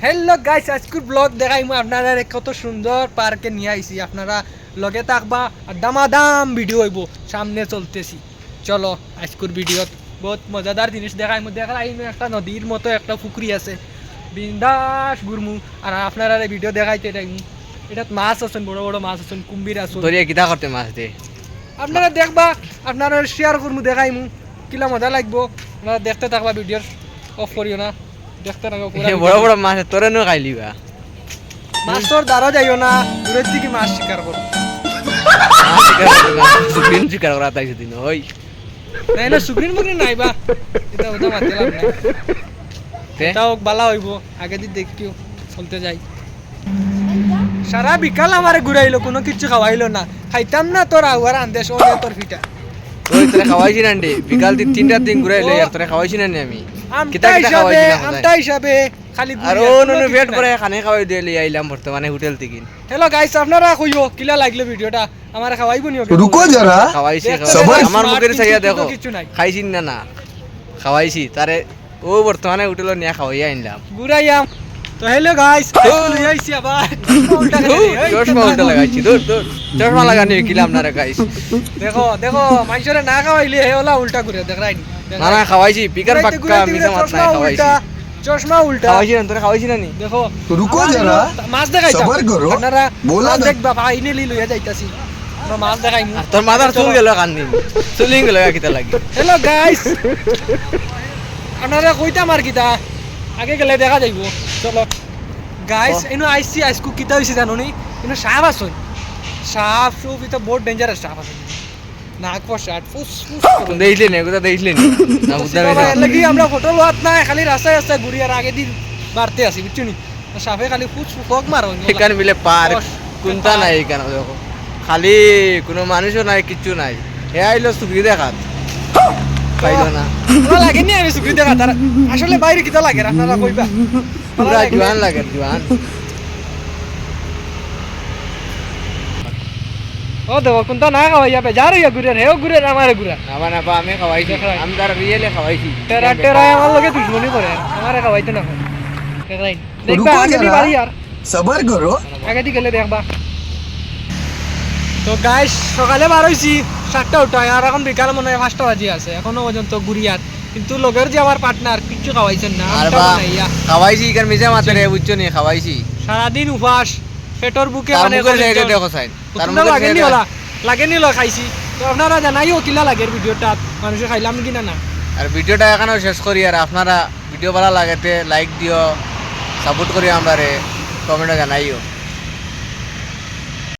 Hello guys, আজকের blog দেখাইমু আপনারা কত সুন্দর পার্কে নিয়ে আইছি। আপনারা লগে থাকবা আর দামাদাম ভিডিও হইব, সামনে চলতেছি। চলো আজকের ভিডিওত বহুত মজাদার জিনিস দেখাইমু। দেখাইমু একটা নদীর মতো একটা পুকুরি আছে, বিন্দাস ঘুরমু আর আপনারা ভিডিও দেখাইতে থাকমু। এটাত মাছ আছেন, বড় বড় মাছ আছেন, কুম্ভীর আছেন। তোরিয়া কিতা করতে মাছ দে আপনারা দেখবা, আপনারা শেয়ার করমু, দেখাইমু কিলা মজা লাগবো। আপনারা দেখতে থাকবা, ভিডিওর অফ করিও না, দেখতে থাকো পুরা বড় বড় মাছ তোরে নো খাইলিবা মাছর দ্বারা যাইও না, দূরের থেকে মাছ শিকার করো। সুপ্রিম শিকার করা তাই দিন ওই নাই না, সুগ্রিন মুগ্রিন নাই বা এটা ওটা মারতে লাভ নাই। এটাও বালা হইব, আগে দিয়ে দেখিও চলতে যাই। সারা বিকাল আমারে ঘুরাইলো, কোনো কিছু খাওয়াইলো না। খাইতাম না তোর আগুয়ার আন্দেশ ও তোর ফিটা। ওই তোরে খাওয়াইছি না রে, বিকাল 3টা দিন ঘুরাইলে আর তোরে খাওয়াইছি না আমি আমটা হিসাবে, আমটা হিসাবে খালি আর ও ননু পেট ভরে খানে খাওয়াই দিলি আইলাম বর্তমানে হোটেল থেকে। হ্যালো গাইস, আপনারা কইও কিলা লাগলো ভিডিওটা, আমারে খাওয়াইবো নিও। रुको जरा খাওয়াইছি সবাই আমার মুখের চাইয়া দেখো কিছু নাই, খাইছি না না খাওয়াইছি তারে ও বর্তমানে হোটেল নিয়ে খাওয়াই আনলাম ঘুরাইয়াম। তো হ্যালো গাইস, লই আইছি আবার উল্টা চশমা উল্টা লাগাইছি দূর দূর চশমা লাগানি কিলাম না রে গাইস। দেখো দেখো, মানুষের না খাওয়াইলে হে ওলা উল্টা ঘুরে দেখাইনি। না না খাওয়াইছি পিকার পাক্কা মিছা মাছ নাই খাওয়াইছি চশমা উল্টা খাওয়াইছি না তোরে খাওয়াইছি না নি দেখো। रुको আমার जरा মাছ দেখাইতাম, সবার করো। আপনারা বলা মাছ না। দেখবা, ফাইনালি লইয়া যাইতাছি আমরা মাছ দেখাইমু। আর তোর মাথার চুল গেল কান্দিন চুলিং গেল কিতা লাগি হ্যালো গাইস, আপনারা কইতাম আর কিতা, আগে গেলে দেখা যাইব। চলো গাইস, এনো আইসি আইসকু কিতা হইছে জানো নি? এনো সাপ আছে, সাপ সুপ এটা বহুত ডেঞ্জারাস সাপ আছে। নাক ফসাট ফুস ফুস করে। দেখলি না কোথা দেখলি না বুঝতে বাবা, এর লাগি আমরা ফটো লোয়াত নাই, খালি রাস্তায় রাস্তায় ঘুরি আর আগে দিন বাড়তে আসি, বুঝছো নি? সাপে খালি ফুস ফুস ফক মারো। এখানে মিলে পার্ক কোনটা নাই এখানে দেখো খালি কোনো মানুষও নাই কিচ্ছু নাই হে আইলো সুখী দেখাত পাইলো না পুরা লাগেনি আমি সুখী দেখা তার। আসলে বাইরে কিতা লাগে আপনারা কইবা? পুরা জোয়ান লাগে জোয়ান। ও দেখো কোনটা না খাওয়াইয়া বেজার হইয়া ঘুরে, হেও ঘুরে আমারে ঘুরা। না না আমি খাওয়াইছি আমি তার রিয়েলে খাওয়াইছি টেরা টেরা আমার লগে দুশ্মনী করে, আমারে খাওয়াইতে না হয়। দেখাই দেখবা রুকো আগে দি যারা। বাড়ি আর सबर करो আগে দি গেলে দেখবা। তো গাইস, সকালে বার হইছি 7টা উঠায়, আর এখন বিকাল মনে হয় 5টা বাজে আছে, এখনো পর্যন্ত ঘুরিয়ার। কিন্তু লগের যে আমার পার্টনার কিচ্ছু খাওয়াইছেন না, আর আমটা বা বানাইয়া। খাওয়াইছি এখানে মিশা মাতে রে বুঝছো নি খাওয়াইছি সারাদিন উপাস, পেটর বুকে তার মানে মুখের সাইডে দেখো সাইড তার তোমরা মুখের লাগেনি সাইডে ওলা, লাগেনি ওলা খাইছি। তো আপনারা জানাইও কিলা লাগের ভিডিওটা, মানুষে খাইলাম কিনা না। আর ভিডিওটা এখানেও শেষ করি আর আপনারা ভিডিও ভালো লাগেতে লাইক দিও সাপোর্ট করি আমরা রে কমেন্টে জানাইও।